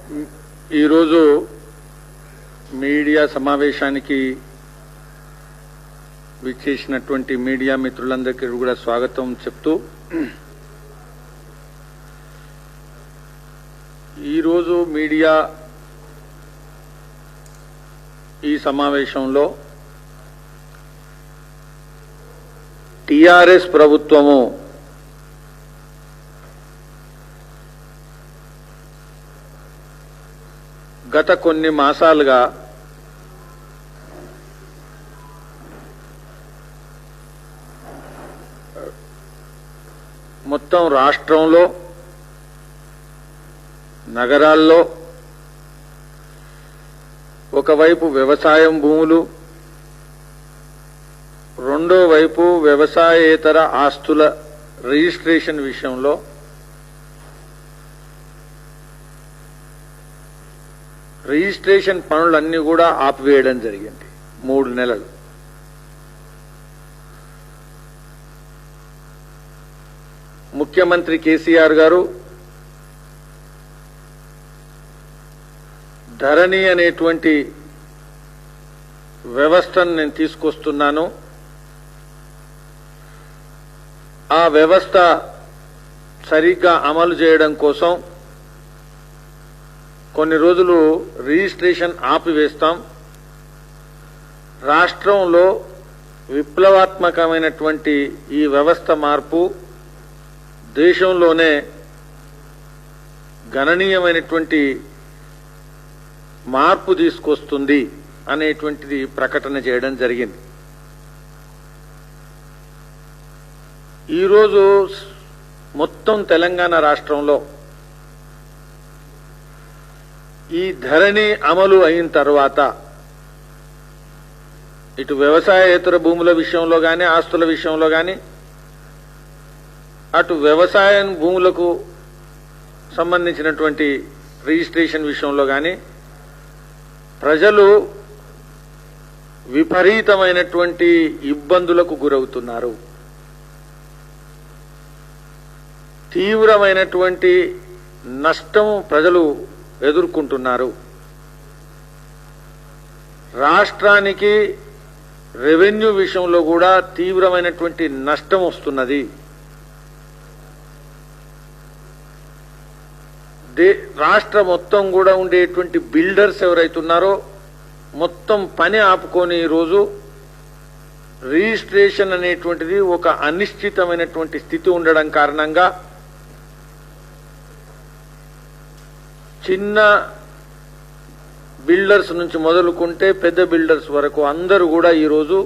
ఈరోజు మీడియా సమావేశానికి విచ్చేసినటువంటి మీడియా మిత్రులందరికీ కూడా స్వాగతం చెప్తూ ఈరోజు మీడియా ఈ సమావేశంలో టీఆర్ఎస్ ప్రభుత్వము గత కొన్ని మాసాలుగా మొత్తం రాష్ట్రంలో నగరాల్లో ఒకవైపు వ్యవసాయం భూములు, రెండో వైపు వ్యవసాయేతర ఆస్తుల రిజిస్ట్రేషన్ విషయంలో రిజిస్ట్రేషన్ పనులన్నీ కూడా ఆపివేయడం జరిగింది 3 నెలలు. ముఖ్యమంత్రి కేసీఆర్ గారు ధరణి అనేటువంటి వ్యవస్థను నేను తీసుకొస్తున్నాను, ఆ వ్యవస్థ సరిగ్గా అమలు చేయడం కోసం కొన్ని రోజులు రిజిస్ట్రేషన్ ఆపివేస్తాం, రాష్ట్రంలో విప్లవాత్మకమైనటువంటి ఈ వ్యవస్థ మార్పు దేశంలోనే గణనీయమైనటువంటి మార్పు తీసుకొస్తుంది అనేటువంటిది ప్రకటన చేయడం జరిగింది. ఈరోజు మొత్తం తెలంగాణ రాష్ట్రంలో ఈ ధరణి అమలు అయిన తర్వాత ఇటు వ్యవసాయేతర భూముల విషయంలో గాని, ఆస్తుల విషయంలో గాని, అటు వ్యవసాయ భూములకు సంబంధించినటువంటి రిజిస్ట్రేషన్ విషయంలో గాని ప్రజలు విపరీతమైనటువంటి ఇబ్బందులకు గురవుతున్నారు. తీవ్రమైనటువంటి నష్టం ప్రజలు ఎదుర్కొంటున్నారు. రాష్ట్రానికి రెవెన్యూ విషయంలో కూడా తీవ్రమైనటువంటి నష్టం వస్తున్నది. రాష్ట్ర మొత్తం కూడా ఉండేటువంటి బిల్డర్స్ ఎవరైతున్నారో మొత్తం పని ఆపుకొని ఈరోజు రిజిస్ట్రేషన్ అనేటువంటిది ఒక అనిశ్చితమైనటువంటి స్థితి ఉండడం కారణంగా చిన్న బిల్డర్స్ నుంచి మొదలుకుంటే పెద్ద బిల్డర్స్ వరకు అందరూ కూడా ఈరోజు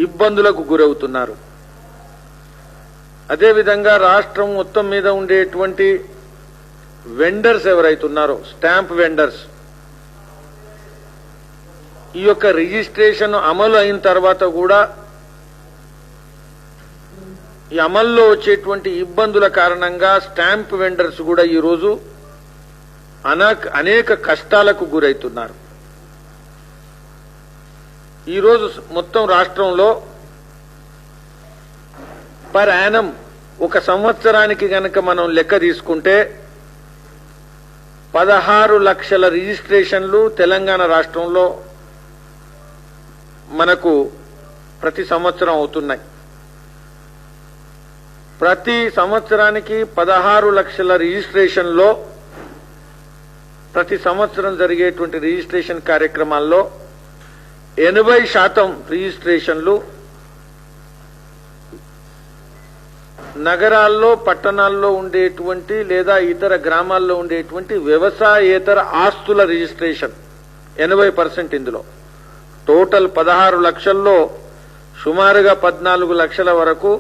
ఇబ్బందులకు గురవుతున్నారు. అదేవిధంగా రాష్ట్రం మొత్తం మీద ఉండేటువంటి వెండర్స్ ఎవరైతున్నారో స్టాంప్ వెండర్స్, ఈ యొక్క రిజిస్ట్రేషన్ అమలు అయిన తర్వాత కూడా ఈ అమల్లో వచ్చేటువంటి ఇబ్బందుల కారణంగా స్టాంప్ వెండర్స్ కూడా ఈరోజు అనేక కష్టాలకు గురవుతున్నారు. ఈరోజు మొత్తం రాష్ట్రంలో పర్ యానం ఒక సంవత్సరానికి గనక మనం లెక్క తీసుకుంటే 16 లక్షల రిజిస్ట్రేషన్లు తెలంగాణ రాష్ట్రంలో మనకు ప్రతి సంవత్సరం అవుతున్నాయి. ప్రతి సంవత్సరానికి 16 లక్షల రిజిస్ట్రేషన్లో ప్రతి సంవత్సరం జరిగేటువంటి రిజిస్ట్రేషన్ కార్యక్రమాల్లో 80% రిజిస్ట్రేషన్లు నగరాల్లో, పట్టణాల్లో ఉండేటువంటి లేదా ఇతర గ్రామాల్లో ఉండేటువంటి వ్యవసాయేతర ఆస్తుల రిజిస్ట్రేషన్ 80%. ఇందులో టోటల్ 16 లక్షల్లో సుమారుగా 14 లక్షల వరకు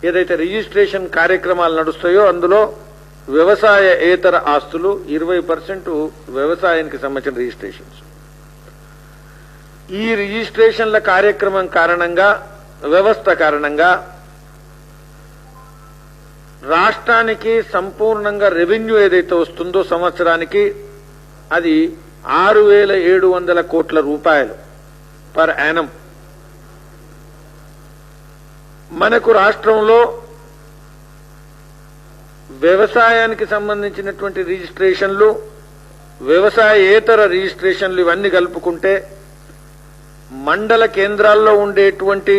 ఏదైతే రిజిస్ట్రేషన్ కార్యక్రమాలు నడుస్తాయో అందులో వ్యవసాయేతర ఆస్తులు 20% వ్యవసాయానికి సంబంధించిన రిజిస్ట్రేషన్స్. ఈ రిజిస్ట్రేషన్ల కార్యక్రమం కారణంగా, వ్యవస్థ కారణంగా రాష్ట్రానికి సంపూర్ణంగా రెవెన్యూ ఏదైతే వస్తుందో సంవత్సరానికి అది 6,700 కోట్ల రూపాయలు పర్ యానం. మనకు రాష్ట్రంలో వ్యవసాయానికి సంబంధించినటువంటి రిజిస్ట్రేషన్లు, వ్యవసాయేతర రిజిస్ట్రేషన్లు ఇవన్నీ కలుపుకుంటే మండల కేంద్రాల్లో ఉండేటువంటి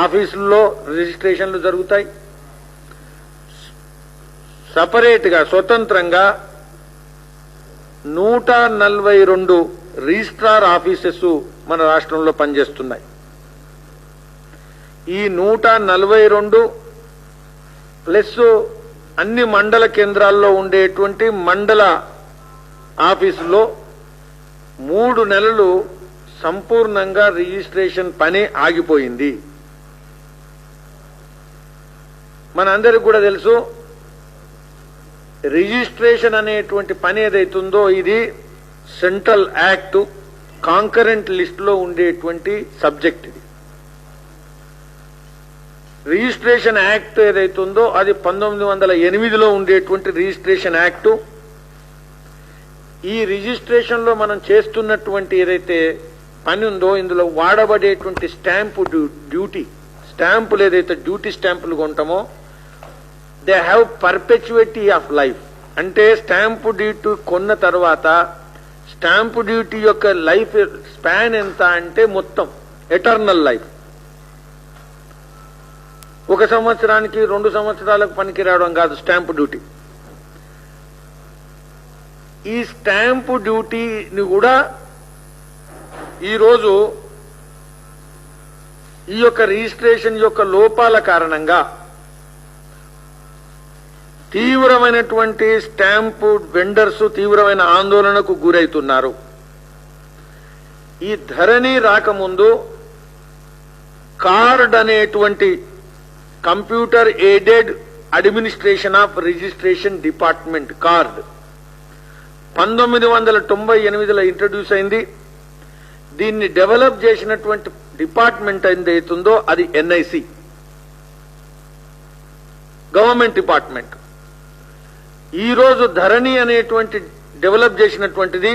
ఆఫీసుల్లో రిజిస్ట్రేషన్లు జరుగుతాయి. సపరేట్గా స్వతంత్రంగా 142 రిజిస్ట్రార్ ఆఫీసెస్ మన రాష్ట్రంలో పనిచేస్తున్నాయి. ఈ 142 ప్లస్ అన్ని మండల కేంద్రాల్లో ఉండేటువంటి మండల ఆఫీసులో 3 నెలలు సంపూర్ణంగా రిజిస్ట్రేషన్ పని ఆగిపోయింది. మనందరికి కూడా తెలుసు, రిజిస్ట్రేషన్ అనేటువంటి పని ఏదైతుందో ఇది సెంట్రల్ యాక్ట్ కాంకరెంట్ లిస్ట్ లో ఉండేటువంటి సబ్జెక్ట్. ఇది రిజిస్ట్రేషన్ యాక్ట్ ఏదైతుందో అది 1908లో ఉండేటువంటి రిజిస్ట్రేషన్ యాక్ట్. ఈ రిజిస్ట్రేషన్ లో మనం చేస్తున్నటువంటి ఏదైతే పని ఉందో ఇందులో వాడబడేటువంటి స్టాంపు డ్యూటీ, స్టాంపులు ఏదైతే డ్యూటీ స్టాంపులు కొంటామో దే హ్యావ్ పర్పెచుయిటీ ఆఫ్ లైఫ్. అంటే స్టాంపు డ్యూటీ కొన్న తర్వాత స్టాంపు డ్యూటీ యొక్క లైఫ్ స్పాన్ ఎంత అంటే మొత్తం ఎటర్నల్ లైఫ్. 1 సంవత్సరానికి 2 సంవత్సరాలకు పనికి రావడం కాదు స్టాంపు డ్యూటీ. ఈ స్టాంపు డ్యూటీని కూడా ఈరోజు ఈ యొక్క రిజిస్ట్రేషన్ యొక్క లోపాల కారణంగా తీవ్రమైనటువంటి స్టాంపు వెండర్స్ తీవ్రమైన ఆందోళనకు గురవుతున్నారు. ఈ ధరణి రాకముందు కార్డ్ అనేటువంటి computer aided administration of registration department card 1998లో ఇంట్రడ్యూస్ అయింది. దీన్ని డెవలప్ చేసినటువంటి డిపార్ట్మెంట్ ఏదైతుందో అది ఎన్ఐసి, గవర్నమెంట్ డిపార్ట్మెంట్. ఈరోజు ధరణి అనేటువంటి డెవలప్ చేసినటువంటిది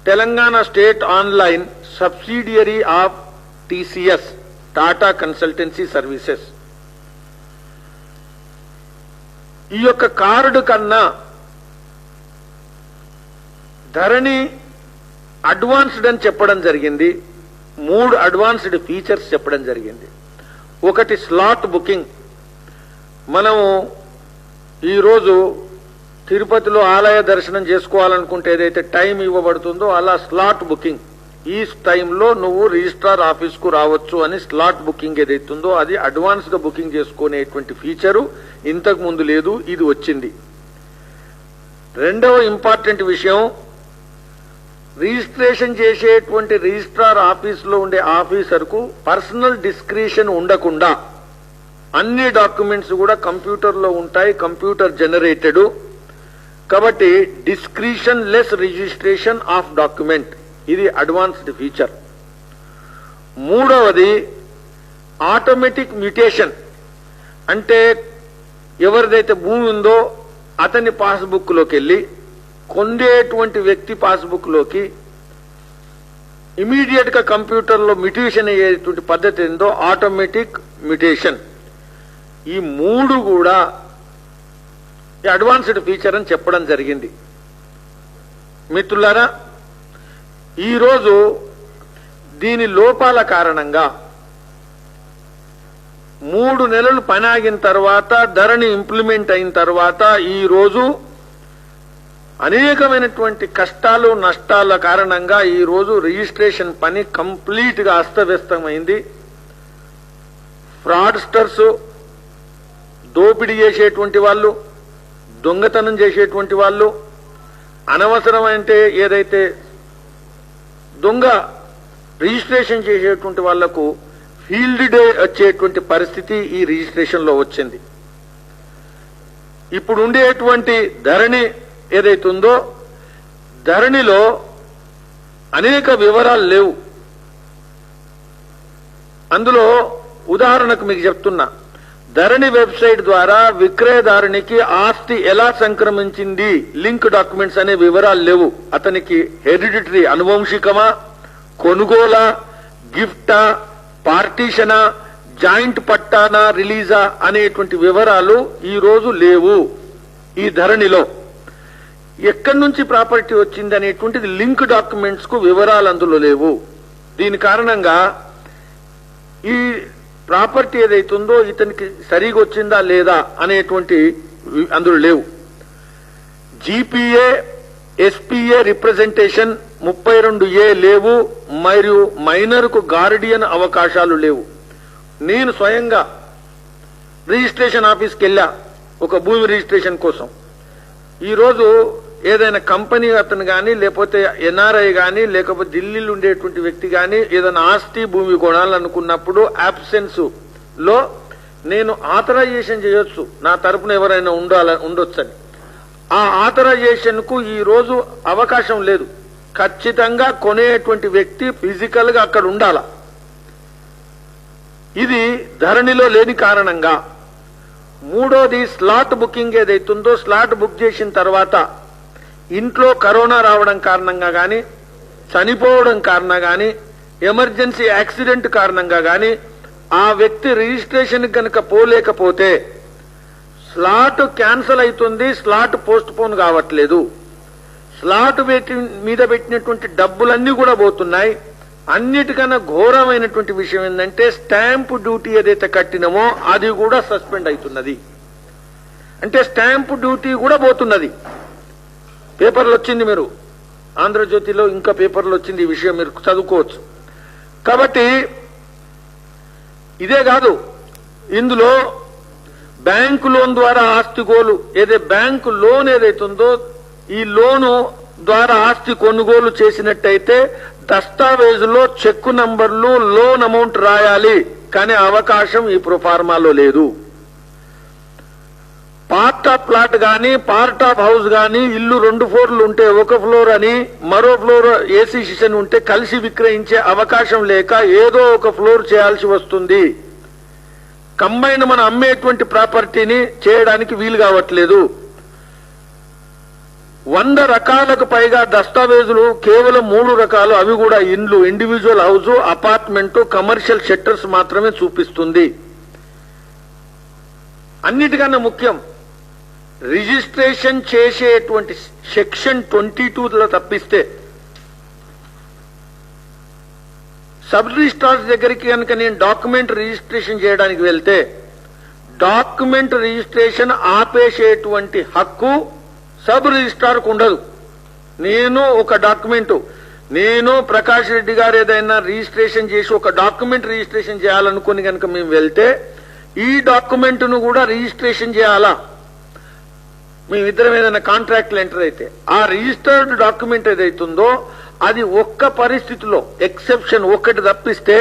Telangana state online subsidiary of TCS, Tata Consultancy Services. ఈ యొక్క కార్డు కన్నా ధరణి అడ్వాన్స్డ్ అని చెప్పడం జరిగింది. 3 అడ్వాన్స్డ్ ఫీచర్స్ చెప్పడం జరిగింది. ఒకటి స్లాట్ బుకింగ్. మనము ఈరోజు తిరుపతిలో ఆలయ దర్శనం చేసుకోవాలనుకుంటే ఏదైతే టైం ఇవ్వబడుతుందో అలా స్లాట్ బుకింగ్, ఈ టైంలో నువ్వు రిజిస్ట్రార్ ఆఫీస్కు రావచ్చు అని స్లాట్ బుకింగ్ ఏదైతుందో అది అడ్వాన్స్ గా బుకింగ్ చేసుకునేటువంటి ఫీచరు ఇంతకు ముందు లేదు, ఇది వచ్చింది. రెండవ ఇంపార్టెంట్ విషయం, రిజిస్ట్రేషన్ చేసేటువంటి రిజిస్ట్రార్ ఆఫీసులో ఉండే ఆఫీసర్కు పర్సనల్ డిస్క్రిషన్ ఉండకుండా అన్ని డాక్యుమెంట్స్ కూడా కంప్యూటర్లో ఉంటాయి, కంప్యూటర్ జనరేటెడ్. కాబట్టి discretion less registration of document, ఇది అడ్వాన్స్డ్ ఫీచర్. మూడవది ఆటోమేటిక్ మ్యూటేషన్. అంటే ఎవరిదైతే భూమి ఉందో అతని పాస్బుక్ లోకి వెళ్లి కొండేటువంటి వ్యక్తి పాస్బుక్ లోకి ఇమీడియట్ గా కంప్యూటర్ లో మ్యూటేషన్ అయ్యేటువంటి పద్ధతి ఏందో ఆటోమేటిక్ మ్యూటేషన్. ఈ 3 కూడా అడ్వాన్స్డ్ ఫీచర్ అని చెప్పడం జరిగింది. మిత్రులారా, ఈరోజు దీని లోపాల కారణంగా 3 నెలలు పని ఆగిన తర్వాత ధరణి ఇంప్లిమెంట్ అయిన తర్వాత ఈ రోజు అనేకమైనటువంటి కష్టాలు నష్టాల కారణంగా ఈ రోజు రిజిస్ట్రేషన్ పని కంప్లీట్ గా అస్తవ్యస్తమైంది. ఫ్రాడ్స్టర్స్, దోపిడీ చేసేటువంటి వాళ్ళు, దొంగతనం చేసేటువంటి వాళ్ళు, అనవసరమైతే ఏదైతే దొంగ రిజిస్ట్రేషన్ చేసేటువంటి వాళ్లకు ఫీల్డ్ డే వచ్చేటువంటి పరిస్థితి ఈ రిజిస్ట్రేషన్ లో వచ్చింది. ఇప్పుడు ఉండేటువంటి ధరణి ఏదైతుందో ధరణిలో అనేక వివరాలు లేవు. అందులో ఉదాహరణకు మీకు చెప్తున్నా, ధరణి వెబ్సైట్ ద్వారా విక్రయదారునికి ఆస్తి ఎలా సంక్రమించింది లింక్ డాక్యుమెంట్స్ అనే వివరాలు లేవు. అతనికి హెరిడిటరీ అనువంశికమా, కొనుగోలా, గిఫ్టా, పార్టీషనా, జాయింట్ పట్టానా రిలీజా అనేటువంటి వివరాలు ఈ రోజు లేవు. ఈ ధరణిలో ఎక్కడి నుంచి ప్రాపర్టీ వచ్చింది అనేటువంటిది లింక్ డాక్యుమెంట్స్ కు వివరాలు అందులో లేవు. దీని కారణంగా ఈ ప్రాపర్టీ ఏదైతుందో ఇతనికి సరిగా వచ్చిందా లేదా అనేటువంటి అందులో లేవు. జీపీఏ ఎస్పీఏ రిప్రజెంటేషన్ 32A లేవు. మరియు మైనర్ కు గార్డియన్ అవకాశాలు లేవు. నేను స్వయంగా రిజిస్ట్రేషన్ ఆఫీస్కి వెళ్ళా ఒక భూమి రిజిస్ట్రేషన్ కోసం. ఈరోజు ఏదైనా కంపెనీ అతను కానీ లేకపోతే ఎన్ఆర్ఐ కానీ లేకపోతే ఢిల్లీలో ఉండేటువంటి వ్యక్తి కానీ ఏదైనా ఆస్తి భూమి కొనాలనుకున్నప్పుడు అబ్సెన్స్ లో నేను ఆథరైజేషన్ చేయొచ్చు, నా తరపున ఎవరైనా ఉండొచ్చని. ఆ ఆథరైజేషన్ కు ఈ రోజు అవకాశం లేదు. ఖచ్చితంగా కొనేటువంటి వ్యక్తి ఫిజికల్ గా అక్కడ ఉండాల. ఇది ధరణిలో లేని కారణంగా. మూడోది స్లాట్ బుకింగ్ ఏదైతుందో స్లాట్ బుక్ చేసిన తర్వాత ఇంట్లో కరోనా రావడం కారణంగా గాని, చనిపోవడం కారణంగా గాని, ఎమర్జెన్సీ యాక్సిడెంట్ కారణంగా గాని ఆ వ్యక్తి రిజిస్ట్రేషన్ కనుక పోలేకపోతే స్లాట్ క్యాన్సిల్ అవుతుంది, స్లాట్ పోస్ట్ పోన్ కావట్లేదు. స్లాట్ మీద పెట్టినటువంటి డబ్బులన్నీ కూడా పోతున్నాయి. అన్నిటికన్నా ఘోరమైనటువంటి విషయం ఏంటంటే స్టాంపు డ్యూటీ ఏదైతే కట్టినమో అది కూడా సస్పెండ్ అవుతున్నది. అంటే స్టాంపు డ్యూటీ కూడా పోతున్నది. పేపర్లు వచ్చింది, మీరు ఆంధ్రజ్యోతిలో ఇంకా పేపర్లు వచ్చింది, ఈ విషయం మీరు చదువుకోవచ్చు. కాబట్టి ఇదే కాదు, ఇందులో బ్యాంకు లోన్ ద్వారా ఆస్తి గోలు బ్యాంకు లోన్ ఏదైతుందో ఈ లోను ద్వారా ఆస్తి కొనుగోలు చేసినట్టయితే దస్తావేజులో చెక్కు నంబర్లు లోన్ అమౌంట్ రాయాలి, కానీ అవకాశం ఈ ప్రొఫార్మాలో లేదు. పార్ట్ ఆఫ్ ప్లాట్ గాని పార్ట్ ఆఫ్ హౌస్ గాని ఇల్లు 2 ఫ్లోర్లు ఉంటే ఒక ఫ్లోర్ అని మరో ఫ్లోర్ ఏసీ సెషన్ ఉంటే కలిసి విక్రయించే అవకాశం లేక ఏదో ఒక ఫ్లోర్ చేయాల్సి వస్తుంది. కంబైన్ మనం అమ్మేటువంటి ప్రాపర్టీని చేయడానికి వీలు కావట్లేదు. 100 రకాలకు పైగా దస్తావేజులు కేవలం 3 రకాలు, అవి కూడా ఇండ్లు, individual house, apartment, commercial shutters మాత్రమే చూపిస్తుంది. అన్నిటికన్నా ముఖ్యం రిజిస్ట్రేషన్ చేసేటువంటి సెక్షన్ 22లో తప్పిస్తే సబ్ రిజిస్ట్రార్స్ దగ్గరికి కనుక నేను డాక్యుమెంట్ రిజిస్ట్రేషన్ చేయడానికి వెళ్తే డాక్యుమెంట్ రిజిస్ట్రేషన్ ఆపేసేటువంటి హక్కు సబ్ రిజిస్ట్రార్కు ఉండదు. నేను ప్రకాష్ రెడ్డి గారు ఏదైనా రిజిస్ట్రేషన్ చేసి ఒక డాక్యుమెంట్ రిజిస్ట్రేషన్ చేయాలనుకుని కనుక మేము వెళ్తే ఈ డాక్యుమెంట్ ను కూడా రిజిస్ట్రేషన్ చేయాలా. మేమిద్దరం ఏదైనా కాంట్రాక్ట్లు ఎంటర్ అయితే ఆ రిజిస్టర్డ్ డాక్యుమెంట్ ఏదైతుందో అది ఒక్క పరిస్థితిలో ఎక్సెప్షన్ ఒకటి తప్పిస్తే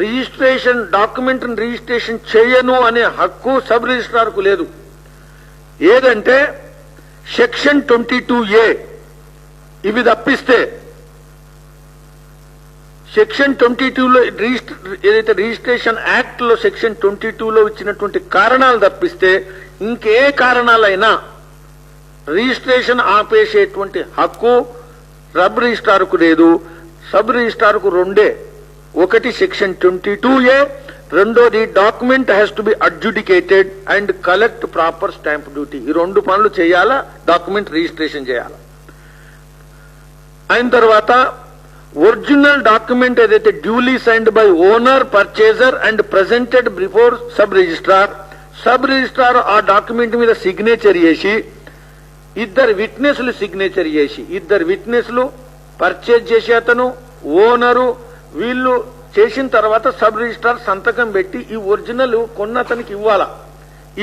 రిజిస్ట్రేషన్ డాక్యుమెంట్ రిజిస్ట్రేషన్ చేయను అనే హక్కు సబ్ రిజిస్ట్రార్ కు లేదు. ఏదంటే సెక్షన్ 22A ఇవి తప్పిస్తే సెక్షన్ 22లో ఏదైతే రిజిస్ట్రేషన్ యాక్ట్ లో సెక్షన్ 22లో ఇచ్చినటువంటి కారణాలు తప్పిస్తే ఇంకే కారణాలైనా రిజిస్ట్రేషన్ ఆపేసేటువంటి హక్కు సబ్ రిజిస్ట్రార్ కు లేదు. సబ్ రిజిస్ట్రార్ కు రెండే, ఒకటి సెక్షన్ 22A, రెండోది document has to be adjudicated and collect proper stamp duty. ఈ 2 పనులు చేయాలా, డాక్యుమెంట్ రిజిస్ట్రేషన్ చేయాలా. అయిన తర్వాత ఒరిజినల్ డాక్యుమెంట్ ఏదైతే duly signed by owner, purchaser and presented before sub registrar ఆ డాక్యుమెంట్ మీద సిగ్నేచర్ చేసి 2 విట్నెస్లు సిగ్నేచర్ చేసి 2 విట్నెస్లు పర్చేజ్ చేసే అతను, ఓనరు, వీళ్ళు చేసిన తర్వాత సబ్ రిజిస్ట్రార్ సంతకం పెట్టి ఈ ఒరిజినల్ కొన్నతనికి ఇవ్వాలా.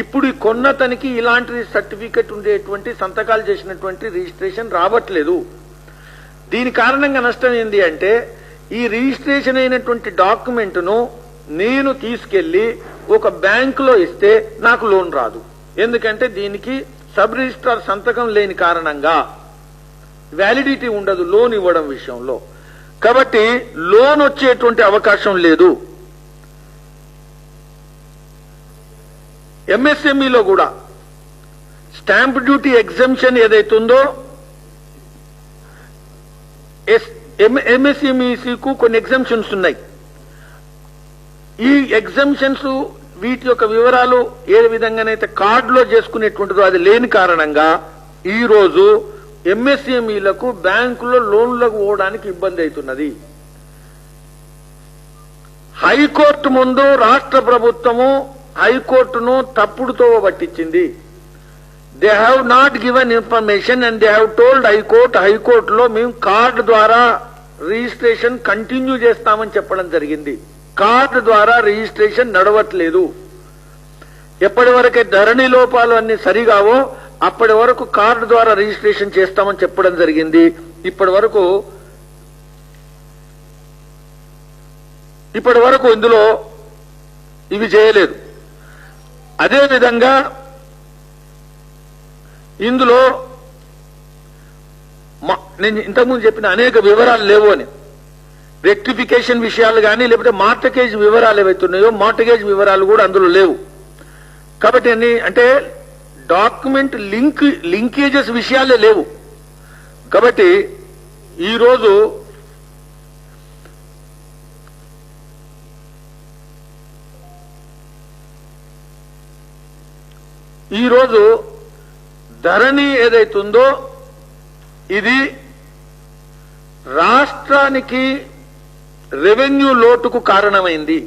ఇప్పుడు ఈ కొన్నతనికి ఇలాంటి సర్టిఫికెట్ ఉండేటువంటి సంతకాలు చేసినటువంటి రిజిస్ట్రేషన్ రావట్లేదు. దీని కారణంగా నష్టం ఏంది అంటే ఈ రిజిస్ట్రేషన్ అయినటువంటి డాక్యుమెంట్ ను నేను తీసుకెళ్లి ఒక బ్యాంకులో ఇస్తే నాకు లోన్ రాదు. ఎందుకంటే దీనికి సబ్ రిజిస్ట్రార్ సంతకం లేని కారణంగా వ్యాలిడిటీ ఉండదు లోన్ ఇవ్వడం విషయంలో. కాబట్టి లోన్ వచ్చేటువంటి అవకాశం లేదు. ఎంఎస్ఎంఈలో కూడా స్టాంప్ డ్యూటీ ఎగ్జంప్షన్ ఏదైతుందో ఎంఎస్ఎంఈకు కొన్ని ఎగ్జంప్షన్స్ ఉన్నాయి. ఈ ఎగ్జంప్షన్స్ వీటి యొక్క వివరాలు ఏ విధంగానైతే కార్డులో చేసుకునేటువంటిదో అది లేని కారణంగా ఈ రోజు ఎంఎస్ఎంఈలకు బ్యాంకులో లోన్లకు పోవడానికి ఇబ్బంది అవుతున్నది. హైకోర్టు ముందు రాష్ట్ర ప్రభుత్వము హైకోర్టును తప్పుడుతో పట్టించింది. They have not given information and they have told హైకోర్టులో మేము కార్డు ద్వారా రిజిస్ట్రేషన్ కంటిన్యూ చేస్తామని చెప్పడం జరిగింది. కార్డు ద్వారా రిజిస్ట్రేషన్ నడవట్లేదు. ఎప్పటి వరకే ధరణి లోపాలు అన్ని సరిగావో అప్పటి వరకు కార్డు ద్వారా రిజిస్ట్రేషన్ చేస్తామని చెప్పడం జరిగింది. ఇప్పటి వరకు ఇందులో ఇవి చేయలేదు. అదేవిధంగా ఇందులో నేను ఇంతకుముందు చెప్పిన అనేక వివరాలు లేవు అని, రెక్టిఫికేషన్ విషయాలు కానీ లేకపోతే మార్టగేజ్ వివరాలు ఏవైతున్నాయో మార్టగేజ్ వివరాలు కూడా అందులో లేవు. కాబట్టి అంటే డాక్యుమెంట్ లింకేజెస్ విషయాలే లేవు. కాబట్టి ఈరోజు ధరణి ఏదైతుందో ఇది రాష్ట్రానికి రెవెన్యూ లోటుకు కారణమైంది.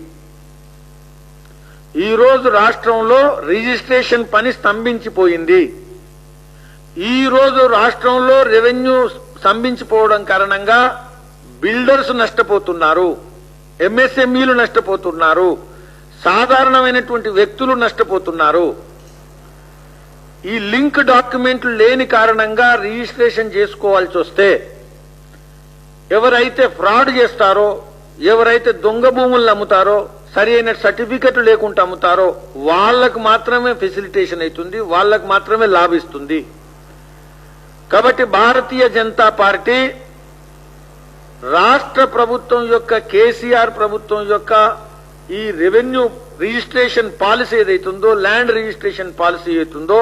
ఈ రోజు రాష్ట్రంలో రిజిస్ట్రేషన్ పని స్తంభించిపోయింది. ఈ రోజు రాష్ట్రంలో రెవెన్యూ స్తంభించిపోవడం కారణంగా బిల్డర్స్ నష్టపోతున్నారు, ఎంఎస్ఎంఈలు నష్టపోతున్నారు, సాధారణమైనటువంటి వ్యక్తులు నష్టపోతున్నారు. ఈ లింక్ డాక్యుమెంట్లు లేని కారణంగా రిజిస్ట్రేషన్ చేసుకోవాల్సి వస్తే ఎవరైతే ఫ్రాడ్ చేస్తారో, ఎవరైతే దొంగ భూములను అమ్ముతారో, సరి అయిన సర్టిఫికెట్ లేకుండా అమ్ముతారో వాళ్లకు మాత్రమే ఫెసిలిటేషన్ అవుతుంది, వాళ్లకు మాత్రమే లాభిస్తుంది. కాబట్టి భారతీయ జనతా పార్టీ రాష్ట్ర ప్రభుత్వం యొక్క కేసీఆర్ ప్రభుత్వం యొక్క ఈ రెవెన్యూ రిజిస్ట్రేషన్ పాలసీ ఏదైతుందో, ల్యాండ్ రిజిస్ట్రేషన్ పాలసీ ఏదైతుందో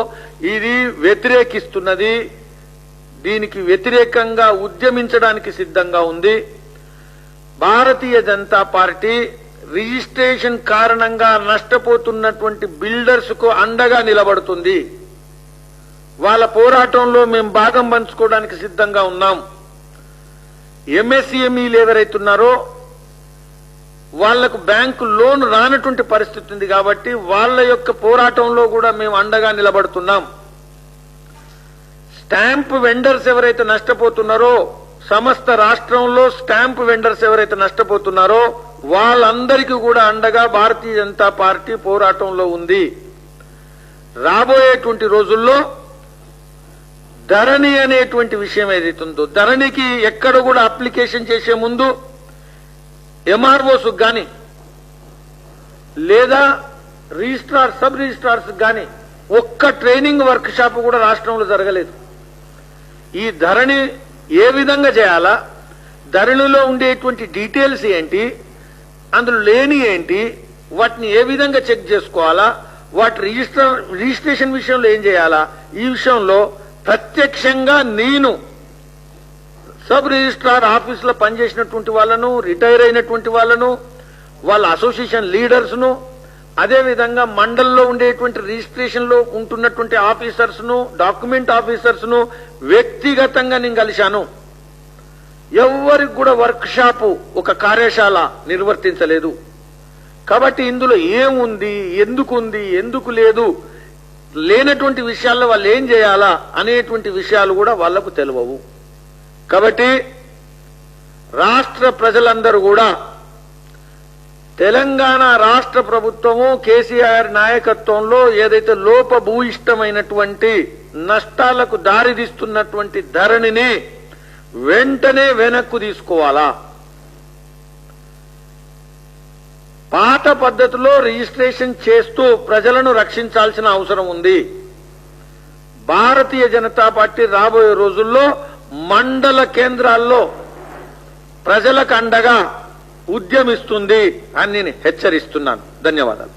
ఇది వ్యతిరేకిస్తున్నది. దీనికి వ్యతిరేకంగా ఉద్యమించడానికి సిద్ధంగా ఉంది. భారతీయ జనతా పార్టీ రిజిస్ట్రేషన్ కారణంగా నష్టపోతున్నటువంటి బిల్డర్స్ కు అండగా నిలబడుతుంది. వాళ్ళ పోరాటంలో మేము భాగం పంచుకోవడానికి సిద్ధంగా ఉన్నాం. ఎంఎస్ఎంఈలు ఎవరైతున్నారో వాళ్లకు బ్యాంకు లోన్ రానటువంటి పరిస్థితి ఉంది కాబట్టి వాళ్ళ యొక్క పోరాటంలో కూడా మేము అండగా నిలబడుతున్నాం. స్టాంప్ వెండర్స్ ఎవరైతే నష్టపోతున్నారో, సమస్త రాష్ట్రంలో స్టాంప్ వెండర్స్ ఎవరైతే నష్టపోతున్నారో వాళ్ళందరికీ కూడా అండగా భారతీయ జనతా పార్టీ పోరాటంలో ఉంది. రాబోయేటువంటి రోజుల్లో ధరణి అనేటువంటి విషయం ఏదైతుందో, ధరణికి ఎక్కడ కూడా అప్లికేషన్ చేసే ముందు ఎంఆర్ఓస్ గాని లేదా రిజిస్ట్రార్ సబ్ రిజిస్ట్రార్స్ గాని ఒక్క ట్రైనింగ్ వర్క్ షాప్ కూడా రాష్ట్రంలో జరగలేదు. ఈ ధరణి ఏ విధంగా చేయాలా, ధరణిలో ఉండేటువంటి డీటెయిల్స్ ఏంటి, అందులో లేని ఏంటి, వాటిని ఏ విధంగా చెక్ చేసుకోవాలా, వాటి రిజిస్ట్రేషన్ విషయంలో ఏం చేయాలా, ఈ విషయంలో ప్రత్యక్షంగా నేను సబ్ రిజిస్ట్రార్ ఆఫీసులో పనిచేసినటువంటి వాళ్ళను, రిటైర్ అయినటువంటి వాళ్ళను, వాళ్ళ అసోసియేషన్ లీడర్స్ ను, అదేవిధంగా మండల్లో ఉండేటువంటి రిజిస్ట్రేషన్ లో ఉంటున్నటువంటి ఆఫీసర్స్ ను, డాక్యుమెంట్ ఆఫీసర్స్ ను వ్యక్తిగతంగా నేను కలిశాను. ఎవరికి కూడా వర్క్ షాపు, ఒక కార్యశాల నిర్వర్తించలేదు. కాబట్టి ఇందులో ఏముంది, ఎందుకుంది, ఎందుకు లేదు, లేనటువంటి విషయాల్లో వాళ్ళు ఏం చేయాలా అనేటువంటి విషయాలు కూడా వాళ్లకు తెలియవు. కాబట్టి రాష్ట్ర ప్రజలందరూ కూడా తెలంగాణ రాష్ట్ర ప్రభుత్వము కేసీఆర్ నాయకత్వంలో ఏదైతే లోపభూయిష్టమైనటువంటి నష్టాలకు దారితీస్తున్నటువంటి ధరణిని వెంటనే వెనక్కు తీసుకోవాలా, పాత పద్ధతిలో రిజిస్ట్రేషన్ చేస్తూ ప్రజలను రక్షించాల్సిన అవసరం ఉంది. భారతీయ జనతా పార్టీ రాబోయే రోజుల్లో మండల కేంద్రాల్లో ప్రజలకు అండగా ఉద్యమిస్తుంది అని నేను హెచ్చరిస్తున్నాను. ధన్యవాదాలు.